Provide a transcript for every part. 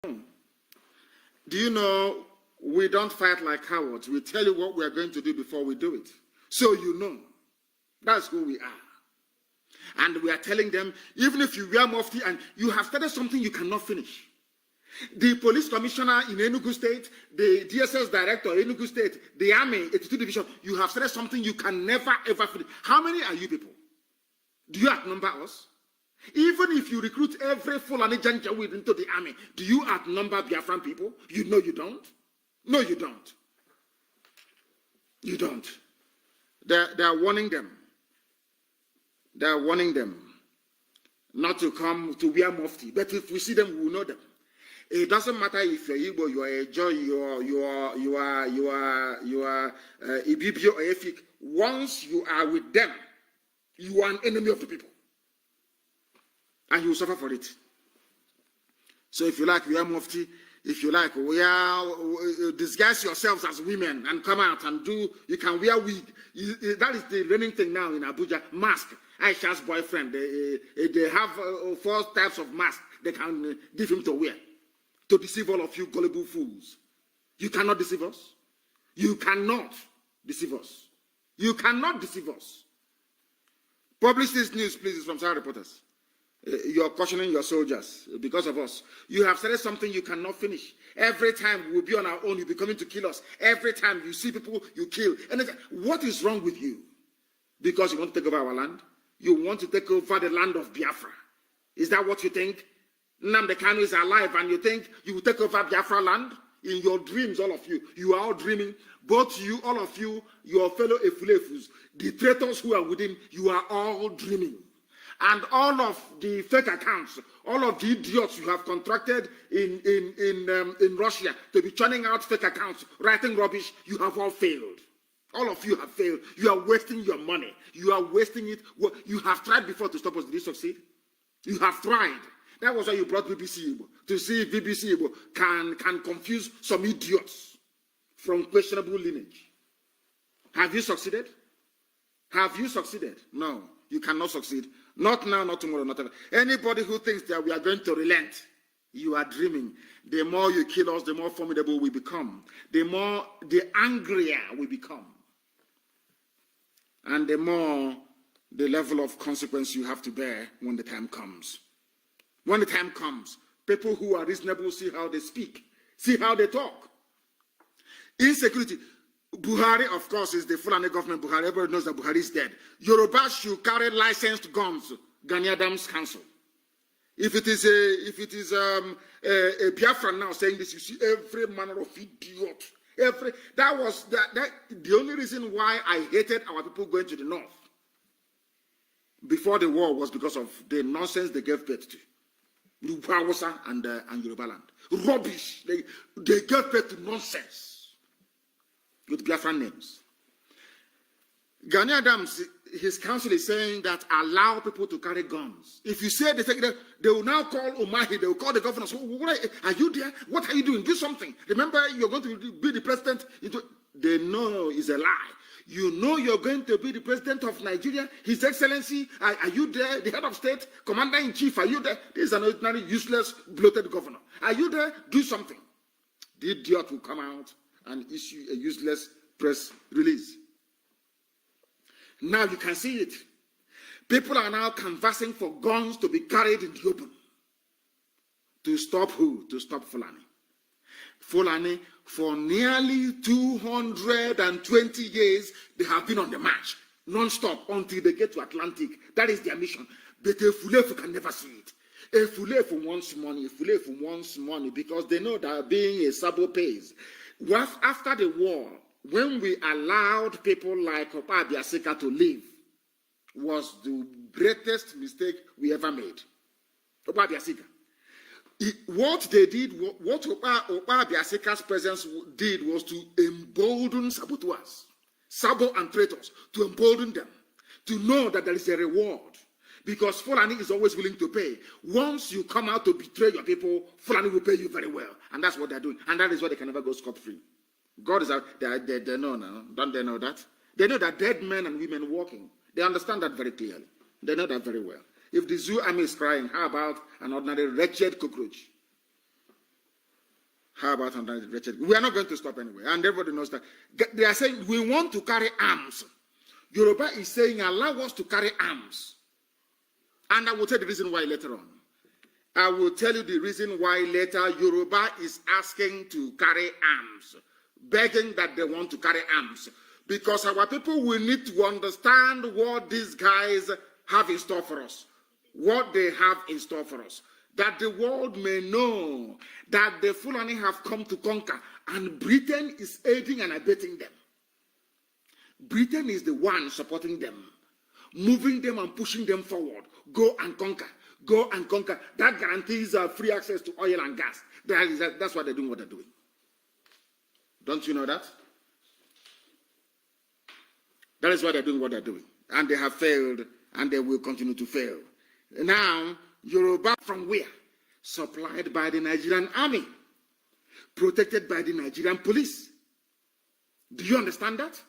Do you know we don't fight like cowards? We tell you what we are going to do before we do it. So you know. That's who we are. And we are telling them, even if you wear mufti and you have started something you cannot finish. The police commissioner in Enugu State, the DSS director in Enugu State, the army, 82 division, you have started something you can never ever finish. How many are you people? Do you outnumber us? Even if you recruit every Fulani Janjaweed into the army, do you outnumber Biafran people? You know you don't. No, you don't. You don't. They are warning them. They are warning them not to come to wear mufti. But if we see them, we will know them. It doesn't matter if you're Igbo, you are a Joy, you are Ibibio or Efik. Once you are with them, you are an enemy of the people. And you will suffer for it. So if you like, wear mufti. If you like, disguise yourselves as women and come out and do, you can wear wig. That is the reigning thing now in Abuja, mask. Aisha's boyfriend, they have 4 types of masks they can give him to wear to deceive all of you gullible fools. You cannot deceive us. You cannot deceive us. You cannot deceive us. Publish this news, please, from Sahara Reporters. You're cautioning your soldiers because of us. You have started something you cannot finish. Every time we'll be on our own, you'll be coming to kill us. Every time you see people, you kill. And what is wrong with you? Because you want to take over our land? You want to take over the land of Biafra? Is that what you think? Nnamdi Kanu is alive and you think you will take over Biafra land? In your dreams, all of you. You are all dreaming. Both you, all of you, your fellow Efulefus, the traitors who are with him, you are all dreaming. And all of the fake accounts, all of the idiots you have contracted in Russia to be churning out fake accounts, writing rubbish, you have all failed. All of you have failed. You are wasting your money. You are wasting it. You have tried before to stop us. Did you succeed? You have tried. That was why you brought BBC Igbo, to see if BBC Igbo can confuse some idiots from questionable lineage. Have you succeeded? Have you succeeded? No, you cannot succeed. Not now, not tomorrow, not ever. Anybody who thinks that we are going to relent, you are dreaming. The more you kill us, the more formidable we become. The angrier we become. And the more the level of consequence you have to bear when the time comes. When the time comes, people who are reasonable see how they speak, see how they talk. Insecurity. Buhari, of course, is the Fulani government. Buhari, everybody knows that Buhari is dead. Yoruba should carry licensed guns. Gani Adams' council. If it is a Biafra now saying this, you see every manner of idiot. The only reason why I hated our people going to the north before the war was because of the nonsense they gave birth to. Hausa and Yoruba land. Rubbish. They gave birth to nonsense with Biafran names. Gani Adams, his council is saying that allow people to carry guns. If you say they will now call Umahi, they will call the governor. So, are you there? What are you doing? Do something. Remember, you're going to be the president. They know it's a lie. You know you're going to be the president of Nigeria, His Excellency. Are you there? The head of state, commander-in-chief, are you there? This is an ordinary, useless, bloated governor. Are you there? Do something. The idiot will come out and issue a useless press release. Now you can see it. People are now canvassing for guns to be carried in the open. To stop who? To stop Fulani. Fulani, for nearly 220 years, they have been on the march, non-stop, until they get to Atlantic. That is their mission. But a Fulefu can never see it. A Fulefu wants money, because they know that being a Sabo pays. After the war, when we allowed people like Opa Biasika to live, was the greatest mistake we ever made. Opa Biasika. What they did, what Opa Biasika's presence did was to embolden saboteurs, Sabo and traitors, to embolden them, to know that there is a reward. Because Fulani is always willing to pay. Once you come out to betray your people, Fulani will pay you very well. And that's what they're doing. And that is why they can never go scot-free. God is out. They know now. Don't they know that? They know that dead men and women walking. They understand that very clearly. They know that very well. If the zoo army is crying, how about an ordinary wretched cockroach? How about wretched? We are not going to stop anyway. And everybody knows that. They are saying, we want to carry arms. Yoruba is saying, allow us to carry arms. And I will tell you the reason why later on. I will tell you the reason why later Yoruba is asking to carry arms, begging that they want to carry arms. Because our people will need to understand what these guys have in store for us, what they have in store for us, that the world may know that the Fulani have come to conquer, and Britain is aiding and abetting them. Britain is the one supporting them, moving them and pushing them forward. Go and conquer. Go and conquer. That guarantees free access to oil and gas. That's why they're doing what they're doing. Don't you know that? That is why they're doing what they're doing. And they have failed, and they will continue to fail. Now, Yoruba from where? Supplied by the Nigerian army, protected by the Nigerian police. Do you understand that?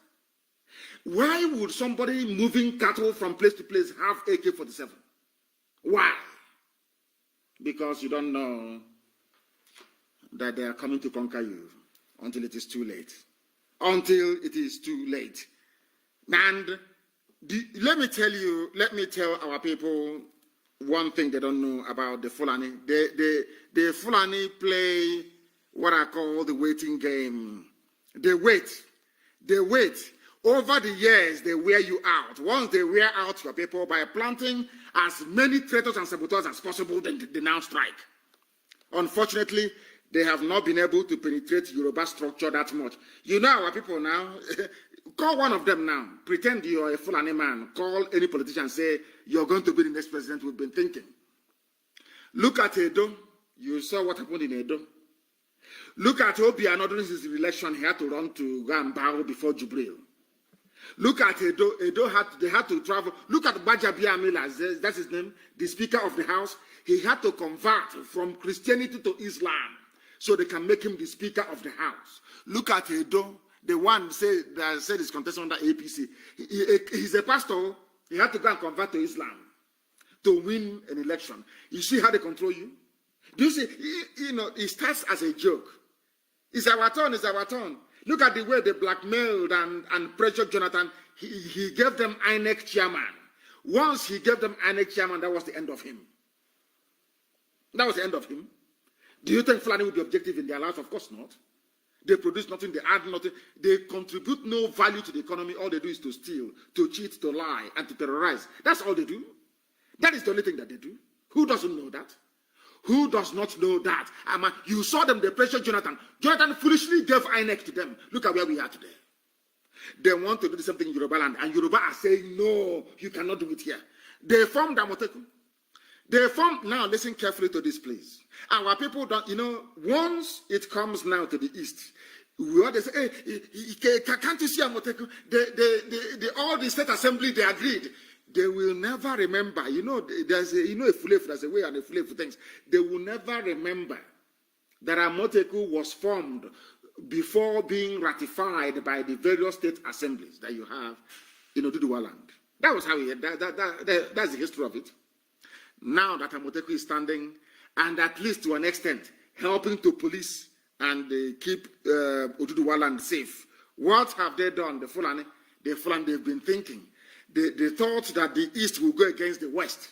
Why would somebody moving cattle from place to place have AK-47? Why? Because you don't know that they are coming to conquer you until it is too late. Until it is too late. And let me tell our people one thing they don't know about the Fulani. The Fulani play what I call the waiting game. They wait. They wait. Over the years, they wear you out. Once they wear out your people by planting as many traitors and saboteurs as possible, then they now strike. Unfortunately, they have not been able to penetrate Yoruba structure that much. You know our people now. Call one of them now. Pretend you're a Fulani man. Call any politician and say, you're going to be the next president we've been thinking. Look at Edo. You saw what happened in Edo. Look at Obiano during his election. He had to run to go and bow before Jubril. Look at Edo. They had to travel. Look at Bajabia Amila. That's his name. The Speaker of the House. He had to convert from Christianity to Islam so they can make him the Speaker of the House. Look at Edo. The one that said he's contesting under APC. He's a pastor. He had to go and convert to Islam to win an election. You see how they control you? Do you see? It starts as a joke. It's our turn. It's our turn. Look at the way they blackmailed and pressured Jonathan. He gave them INEC chairman. Once he gave them INEC chairman, that was the end of him. That was the end of him. Do you think Fulani will be objective in their lives? Of course not. They produce nothing, they add nothing, they contribute no value to the economy. All they do is to steal, to cheat, to lie, and to terrorize. That's all they do. That is the only thing that they do. Who doesn't know that? Who does not know that? You saw them, they pressured Jonathan. Jonathan foolishly gave INEC to them. Look at where we are today. They want to do the same thing in Yoruba land, and Yoruba are saying, no, you cannot do it here. They formed Amoteku. Now listen carefully to this, please. Our people don't, once it comes now to the east, we always say, hey, can't you see Amoteku? All the state assembly, they agreed. They will never remember. There's a Fulefu, there's a way and a Fulefu things. They will never remember that Amoteku was formed before being ratified by the various state assemblies that you have in Oduduwa land. That was how that's the history of it. Now that Amoteku is standing, and at least to an extent, helping to police and keep Oduduwa land safe. What have they done, the Fulani? They've been thinking. They thought that the East will go against the West.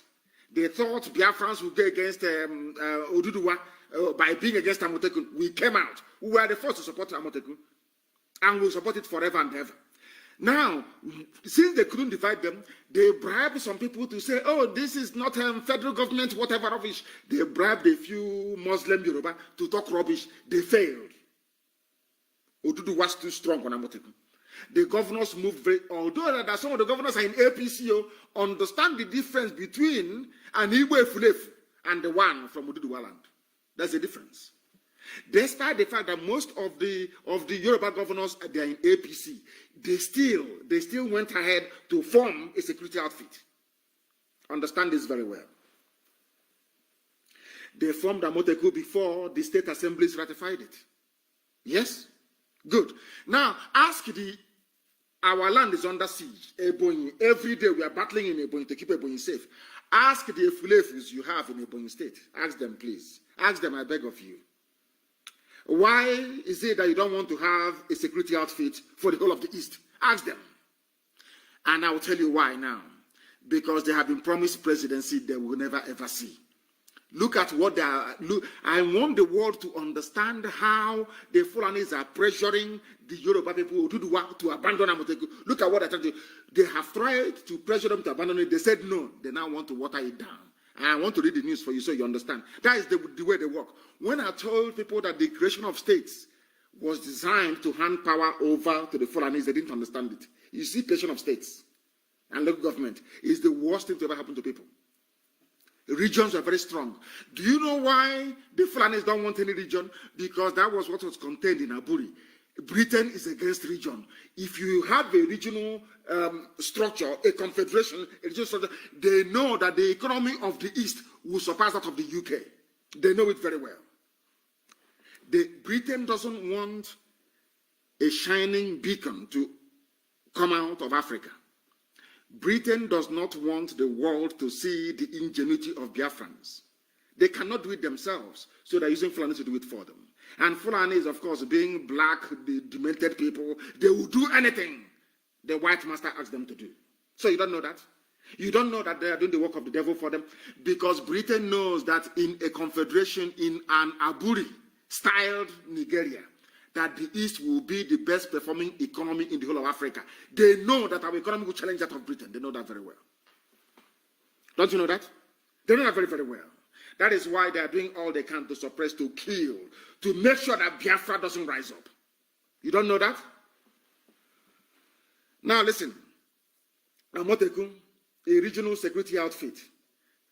They thought Biafrans would go against Oduduwa by being against Amoteku. We came out. We were the first to support Amoteku, and we'll support it forever and ever. Now, since they couldn't divide them, they bribed some people to say, oh, this is not federal government, whatever rubbish. They bribed a few Muslim Yoruba to talk rubbish. They failed. Odudu was too strong on Amoteku. The governors moved although that some of the governors are in APCO, understand the difference between an Igbo Fulefu and the one from Oduduwa land. That's the difference. Despite the fact that most of the Yoruba governors they are in APC, they still went ahead to form a security outfit. Understand this very well. They formed Amoteku before the state assemblies ratified it. Yes? Good. Now, our land is under siege. Ebonyi. Every day we are battling in Ebonyi to keep Ebonyi safe. Ask the Efulefus you have in Ebonyi state. Ask them, please. Ask them, I beg of you. Why is it that you don't want to have a security outfit for the whole of the East? Ask them. And I will tell you why now. Because they have been promised presidency they will never ever see. Look at what they are. Look, I want the world to understand how the Fulanis are pressuring the Yoruba people to abandon Amoteku. Look at what they're trying to do. They have tried to pressure them to abandon it. They said no. They now want to water it down. And I want to read the news for you so you understand. That is the way they work. When I told people that the creation of states was designed to hand power over to the Fulanis, they didn't understand it. You see, creation of states and local government is the worst thing to ever happen to people. Regions are very strong. Do you know why the Fulanis don't want any region? Because that was what was contained in Aburi. Britain is against region. If you have a regional structure, a confederation, a regional structure, they know that the economy of the East will surpass that of the UK. They know it very well. Britain doesn't want a shining beacon to come out of Africa. Britain does not want the world to see the ingenuity of Biafrans. They cannot do it themselves, so they're using Fulani to do it for them. And Fulani is, of course, being black, the demented people. They will do anything the white master asks them to do. So you don't know that? You don't know that they are doing the work of the devil for them? Because Britain knows that in a confederation, in an Aburi-styled Nigeria, that the East will be the best performing economy in the whole of Africa. They know that our economy will challenge that of Britain. They know that very well. Don't you know that? They know that very, very well. That is why they are doing all they can to suppress, to kill, to make sure that Biafra doesn't rise up. You don't know that? Now listen. Amoteku, a regional security outfit.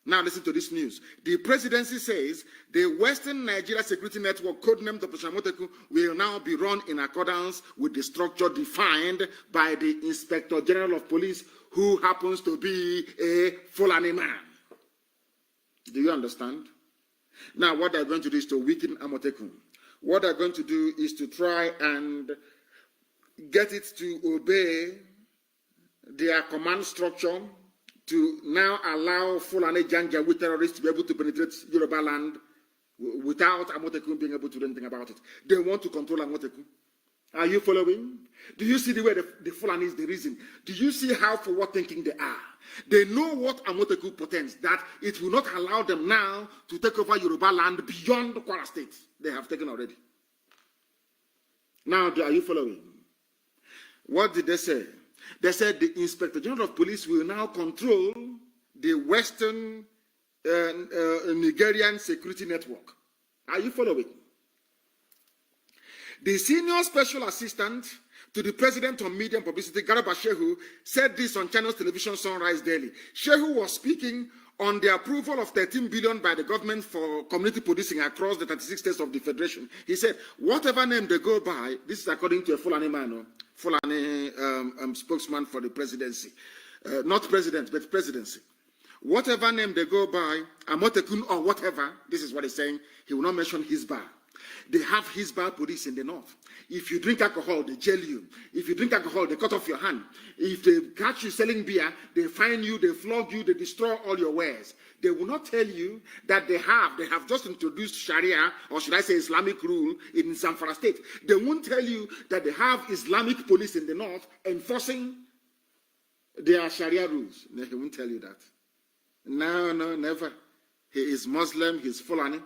Now listen to this news. The presidency says the Western Nigeria Security Network, codenamed Operation Amoteku, will now be run in accordance with the structure defined by the Inspector General of Police, who happens to be a Fulani man. Do you understand? Now what they're going to do is to weaken Amoteku. What they're going to do is to try and get it to obey their command structure, to now allow Fulani Janjaweed terrorists to be able to penetrate Yoruba land without Amoteku being able to do anything about it. They want to control Amoteku. Are you following? Do you see the way the Fulani is the reason? Do you see how forward thinking they are? They know what Amoteku portends, that it will not allow them now to take over Yoruba land beyond Kwara State. They have taken already. Now, are you following? What did they say? They said the Inspector General of Police will now control the Western Nigerian security network. Are you following? The senior special assistant to the president on media and publicity, Garba Shehu, said this on Channels Television Sunrise Daily. Shehu was speaking on the approval of 13 billion by the government for community policing across the 36 states of the Federation. He said, whatever name they go by, this is according to a Fulani man, Fulani spokesman for the presidency. Not president, but presidency. Whatever name they go by, Amotekun or whatever, this is what he's saying, he will not mention Hisbah. They have Hisbah police in the north. If you drink alcohol, they jail you. If you drink alcohol, they cut off your hand. If they catch you selling beer, they fine you, they flog you, they destroy all your wares. They will not tell you that they have just introduced Sharia, or should I say Islamic rule, in Zamfara State. They won't tell you that they have Islamic police in the north enforcing their Sharia rules. No, he won't tell you that. No, never. He is Muslim, he's Fulani.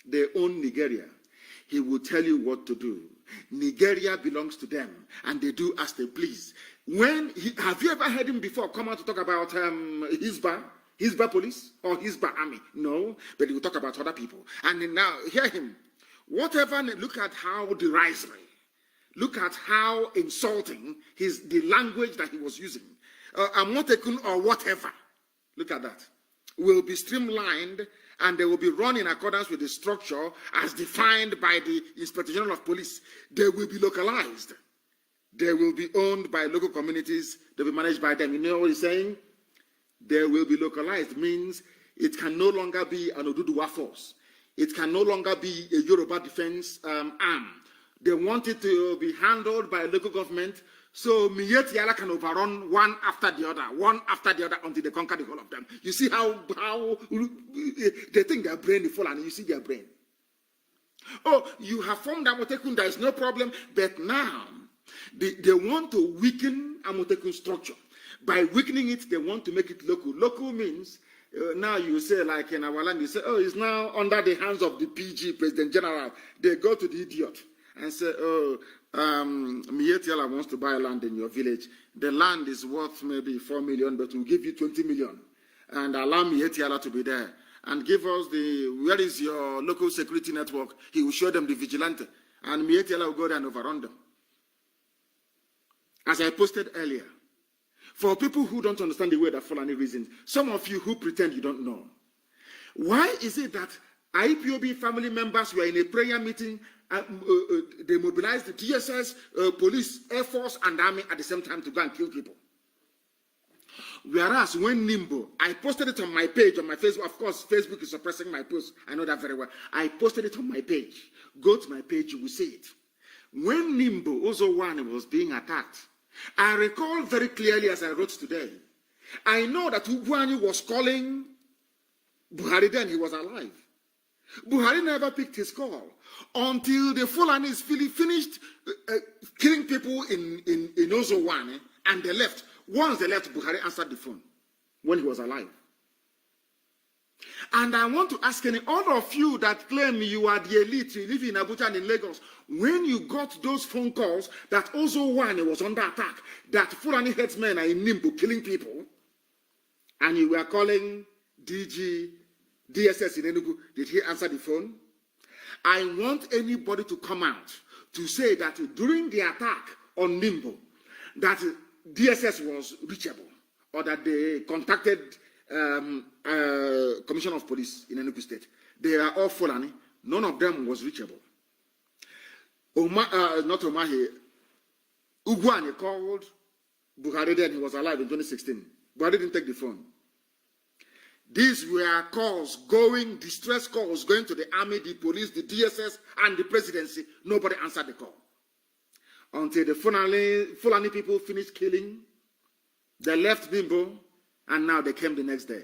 They own Nigeria. He will tell you what to do. Nigeria belongs to them, and they do as they please. Have you ever heard him before come out to talk about Hisbah police or Hisbah army? No, but he will talk about other people. And now, hear him. Look at how derisory, look at how insulting the language that he was using. Amotekun or whatever, look at that, will be streamlined, and they will be run in accordance with the structure as defined by the Inspector General of Police. They will be localized. They will be owned by local communities. They'll be managed by them. You know what he's saying? They will be localized means it can no longer be an Oduduwa force. It can no longer be a Yoruba defense arm. They want it to be handled by local government, so Miyetiala can overrun one after the other until they conquer the whole of them. You see how they think their brain is full, and you see their brain. Oh, you have formed Amotekun, there is no problem. But now, they want to weaken Amotekun structure. By weakening it, they want to make it local. Local means, now you say, like in our land, you say, oh, it's now under the hands of the PG, President General. They go to the idiot and say, oh, Mietiala wants to buy land in your village. The land is worth maybe 4 million, but we'll give you 20 million. And allow Mietiala to be there. And give us where is your local security network? He will show them the vigilante. And Mietiala will go there and overrun them. As I posted earlier, for people who don't understand the way that Fulani reasons, some of you who pretend you don't know, why is it that IPOB family members were in a prayer meeting, they mobilized the DSS, police, Air Force, and Army at the same time to go and kill people? Whereas when Nimbo, I posted it on my page, on my Facebook. Of course, Facebook is suppressing my post. I know that very well. I posted it on my page. Go to my page, you will see it. When Nimbo Ozowane was being attacked, I recall very clearly as I wrote today, I know that Ugwani was calling Buhari then, he was alive. Buhari never picked his call until the Fulanis finished killing people in Ozowane, and they left. Once they left, Buhari answered the phone when he was alive. And I want to ask all of you that claim you are the elite, you live in Abuja and in Lagos, when you got those phone calls that Ozowane was under attack, that Fulani headsmen are in Nimbo killing people, and you were calling DSS in Enugu, did he answer the phone? I want anybody to come out to say that during the attack on Nimbo, that DSS was reachable, or that they contacted Commissioner of Police in Enugu State. They are all Fulani. None of them was reachable. Not Omahe. Ugwani called Buhari then, he was alive in 2016. Buhari didn't take the phone. These were calls going, distress calls going to the army, the police, the DSS, and the presidency. Nobody answered the call. Until the Fulani people finished killing, they left Bimbo, and now they came the next day.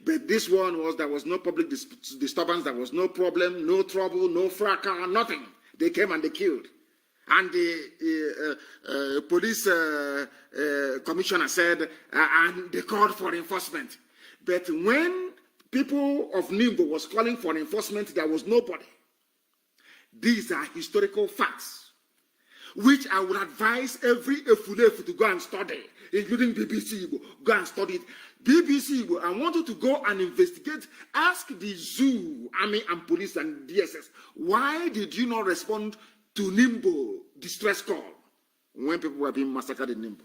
But this one was, there was no public disturbance, there was no problem, no trouble, no fracas, nothing. They came and they killed. And the police commissioner said, and they called for enforcement. But when people of Nimbo was calling for enforcement, there was nobody. These are historical facts, which I would advise every Efulefu to go and study, including BBC Igbo. Go and study it. BBC Igbo, I want you to go and investigate. Ask the zoo, army and police and DSS, why did you not respond to Nimbo distress call when people were being massacred in Nimbo?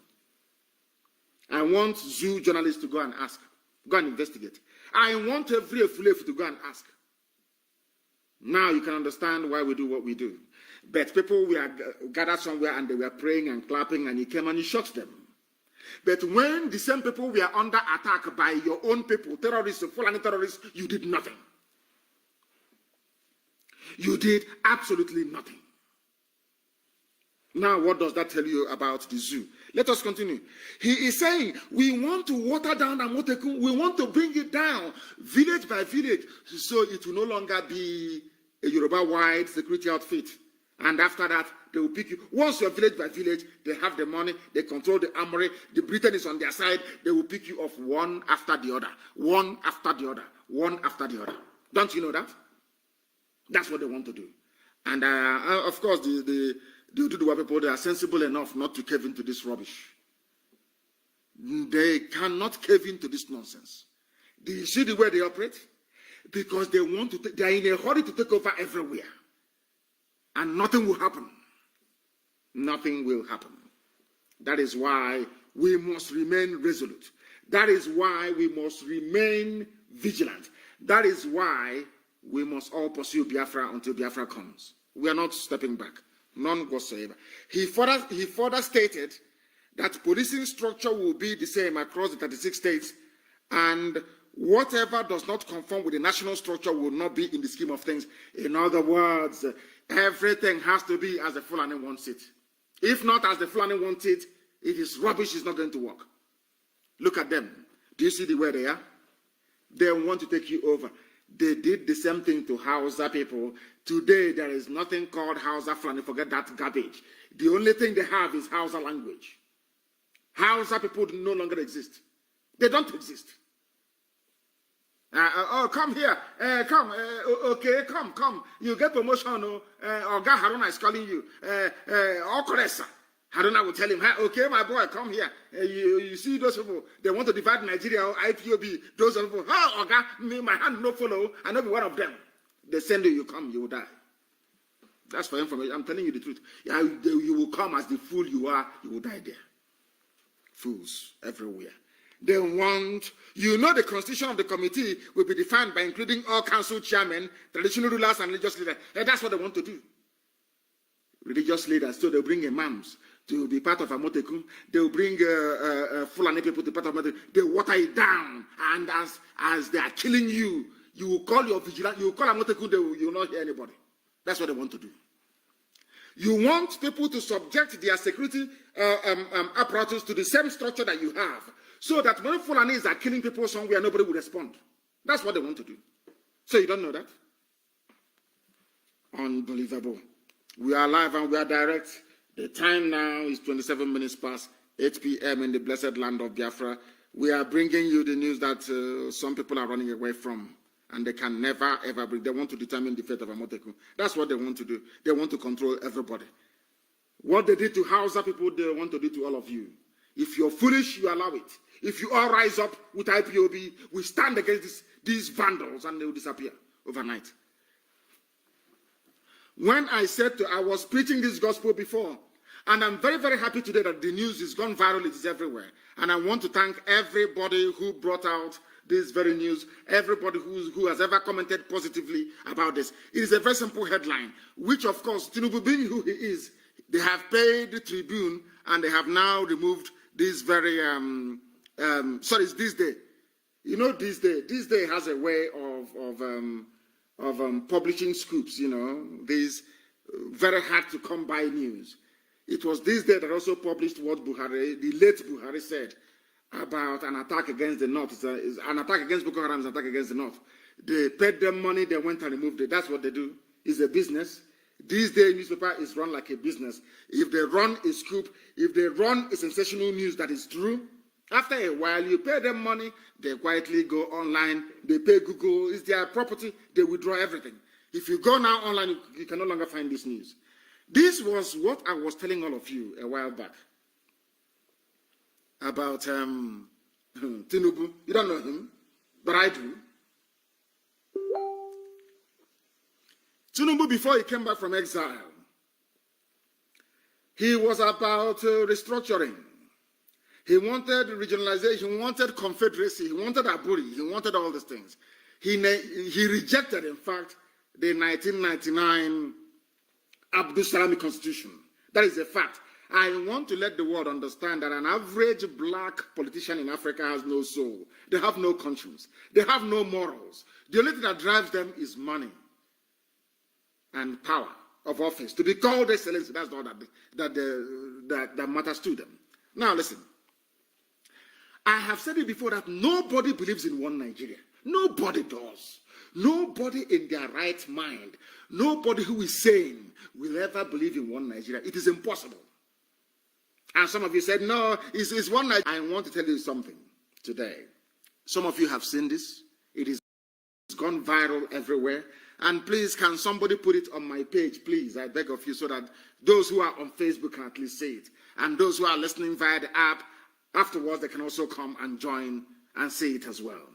I want zoo journalists to go and ask. Go and investigate. I want every Efulefu to go and ask. Now you can understand why we do what we do. But people were gathered somewhere and they were praying and clapping, and you came and you shot them. But when the same people were under attack by your own people, terrorists, Fulani terrorists, you did nothing. You did absolutely nothing. Now, what does that tell you about the zoo? Let us continue. He is saying, we want to water down Amotekun. We want to bring it down village by village, so it will no longer be a Yoruba-wide security outfit. And after that, they will pick you. Once you're village by village, they have the money, they control the armory, the Britain is on their side, they will pick you off one after the other, one after the other, one after the other. Don't you know that? That's what they want to do. And of course, the Ududuwa people, they are sensible enough not to cave into this rubbish. They cannot cave into this nonsense. Do you see the way they operate? Because they want to, they are in a hurry to take over everywhere. And nothing will happen. Nothing will happen. That is why we must remain resolute. That is why we must remain vigilant. That is why we must all pursue Biafra until Biafra comes. We are not stepping back. None whatsoever. He further stated that policing structure will be the same across the 36 states, and whatever does not conform with the national structure will not be in the scheme of things. In other words, everything has to be as the Fulani wants it. If not as the Fulani wants it, it is rubbish, it's not going to work. Look at them. Do you see the way they are? They want to take you over. They did the same thing to Hausa people. Today, there is nothing called Hausa Fulani. Forget that garbage. The only thing they have is Hausa language. Hausa people no longer exist. They don't exist. Oh, come here. Come. Okay, come. You get promotion. Oga Haruna is calling you. Okoresa. Haruna will tell him, hey, okay, my boy, come here. You see those people, they want to divide Nigeria or IPOB. Those people, oh, Oga, me, my hand no follow. I know be one of them. They send you, you come, you will die. That's for information. I'm telling you the truth. You will come as the fool you are, you will die there. Fools everywhere. They want, the constitution of the committee will be defined by including all council chairmen, traditional rulers, and religious leaders. And that's what they want to do. Religious leaders, so they'll bring imams to be part of Amotekun. They'll bring Fulani people to be part of Amotekun. They water it down. And as they are killing you, you will call your vigilante, you will call Amotekun, you will not hear anybody. That's what they want to do. You want people to subject their security apparatus to the same structure that you have, so that when Fulanis are killing people somewhere, nobody will respond. That's what they want to do. So you don't know that? Unbelievable. We are live and we are direct. The time now is 27 minutes past 8 p.m. in the blessed land of Biafra. We are bringing you the news that some people are running away from, and they can never, ever bring. They want to determine the fate of Amotekun. That's what they want to do. They want to control everybody. What they did to Hausa people, they want to do to all of you. If you're foolish, you allow it. If you all rise up with IPOB, we stand against these vandals and they will disappear overnight. When I was preaching this gospel before, and I'm very, very happy today that the news is gone viral, it is everywhere. And I want to thank everybody who brought out this very news, everybody who has ever commented positively about this. It is a very simple headline, which of course, Tinubu being who he is, they have paid the Tribune and they have now removed this very, it's this day. You know, this day has a way of publishing scoops, these very hard to come by news. It was this day that also published what Buhari, the late Buhari, said about an attack against the North. It's an attack against Boko Haram, is an attack against the North. They paid them money, they went and removed it. That's what they do. It's a business. This day, newspaper is run like a business. If they run a scoop, if they run a sensational news that is true, after a while, you pay them money, they quietly go online, they pay Google, it's their property, they withdraw everything. If you go now online, you can no longer find this news. This was what I was telling all of you a while back about Tinubu. You don't know him, but I do. Tinubu, before he came back from exile, he was about restructuring. He wanted regionalization, he wanted confederacy, he wanted Aburi, he wanted all these things. He rejected, in fact, the 1999 Abdul Salami Constitution. That is a fact. I want to let the world understand that an average black politician in Africa has no soul. They have no conscience. They have no morals. The only thing that drives them is money and power of office. To be called excellency, that's all that matters to them. Now listen. I have said it before that nobody believes in one Nigeria. Nobody does. Nobody in their right mind, nobody who is sane will ever believe in one Nigeria. It is impossible. And some of you said, no, it's one Nigeria. I want to tell you something today. Some of you have seen this. It is gone viral everywhere. And please, can somebody put it on my page, please? I beg of you, so that those who are on Facebook can at least see it. And those who are listening via the app, afterwards, they can also come and join and see it as well.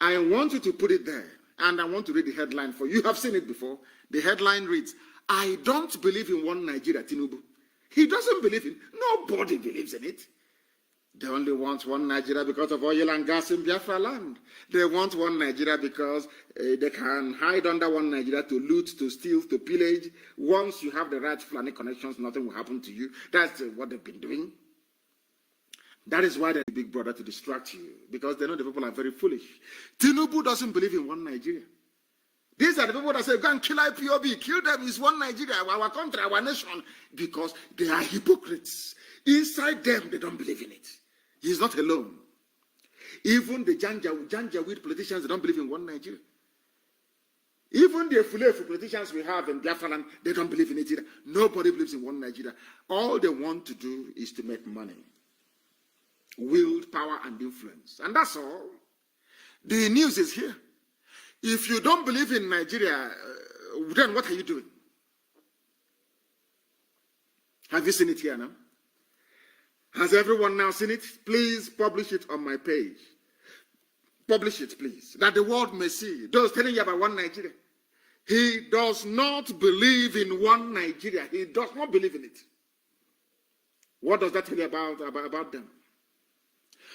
I want you to put it there, and I want to read the headline for you. You have seen it before. The headline reads, I don't believe in one Nigeria, Tinubu. He doesn't believe in, nobody believes in it. They only want one Nigeria because of oil and gas in Biafra land. They want one Nigeria because they can hide under one Nigeria to loot, to steal, to pillage. Once you have the right Fulani connections, nothing will happen to you. That's what they've been doing. That is why they're a big brother, to distract you, because they know the people are very foolish. Tinubu doesn't believe in one Nigeria. These are the people that say, go and kill IPOB, kill them, it's one Nigeria, our country, our nation, because they are hypocrites. Inside them, they don't believe in it. He's not alone. Even the Janjaweed politicians, they don't believe in one Nigeria. Even the Fulefu politicians we have in Biafra land, they don't believe in it either. Nobody believes in one Nigeria. All they want to do is to make money, wield power and influence. And that's all. The news is here. If you don't believe in Nigeria, then what are you doing? Have you seen it here now? Has everyone now seen it? Please publish it on my page. Publish it, please, that the world may see. Those telling you about one Nigeria. He does not believe in one Nigeria. He does not believe in it. What does that tell you about them?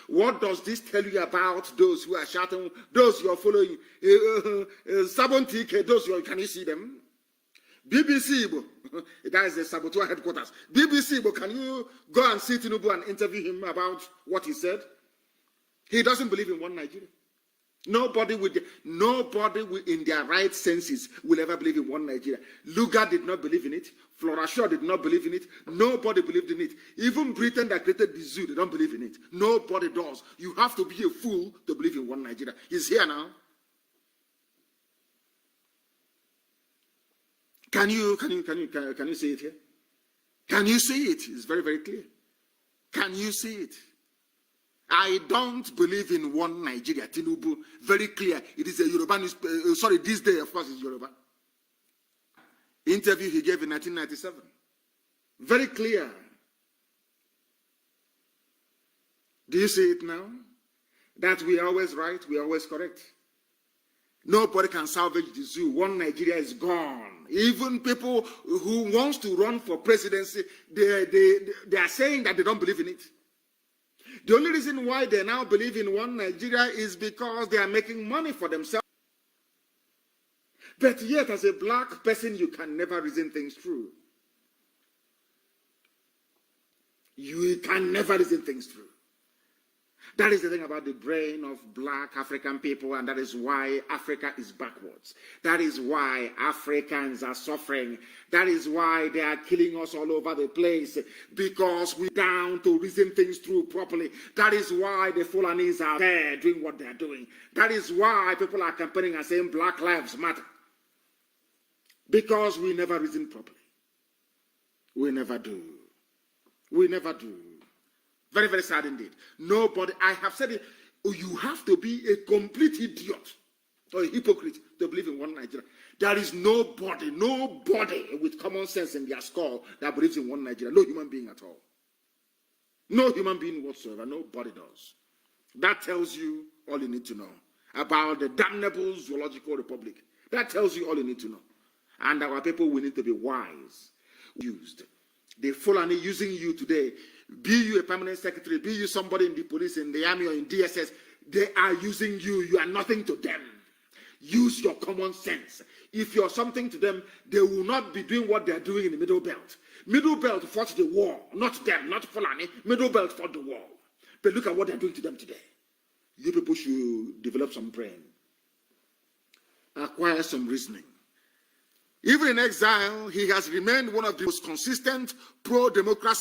What does this tell you about those who are shouting, those you are following? Sabon those you can you see them? BBC Igbo, that is the saboteur headquarters. BBC Igbo, can you go and see Tinubu and interview him about what he said? He doesn't believe in one Nigeria. Nobody in their right senses will ever believe in one Nigeria. Lugar did not believe in it. Flora Shaw did not believe in it. Nobody believed in it. Even Britain that created the zoo, they don't believe in it. Nobody does. You have to be a fool to believe in one Nigeria. He's here now. Can you see it here? Can you see it? It's very, very clear. Can you see it? I don't believe in one Nigeria. Tinubu, very clear. It is a Yoruba newspaper. Sorry, this day, of course, is Yoruba. Interview he gave in 1997. Very clear. Do you see it now? That we are always right, we are always correct. Nobody can salvage the zoo. One Nigeria is gone. Even people who wants to run for presidency, they are saying that they don't believe in it. The only reason why they now believe in one Nigeria is because they are making money for themselves. But yet, as a black person, you can never reason things through. You can never reason things through. That is the thing about the brain of black African people, and that is why Africa is backwards. That is why Africans are suffering. That is why they are killing us all over the place, because we're down to reason things through properly. That is why the Fulanis are there doing what they're doing. That is why people are campaigning and saying Black Lives Matter. Because we never reason properly. We never do. We never do. Very, very sad indeed. Nobody, I have said it, you have to be a complete idiot or a hypocrite to believe in one Nigeria. There is nobody with common sense in their skull that believes in one Nigeria. No human being at all. No human being whatsoever. Nobody does. That tells you all you need to know about the damnable zoological republic. That tells you all you need to know. And our people, we need to be wise. Used. The Fulani using you today, be you a permanent secretary, be you somebody in the police, in the army, or in DSS, they are using you. You are nothing to them. Use your common sense. If you're something to them, they will not be doing what they're doing in the Middle Belt. Middle Belt fought the war, not them, not Fulani. Middle Belt fought the war. But look at what they're doing to them today. You people should develop some brain. Acquire some reasoning. Even in exile, he has remained one of the most consistent pro-democracy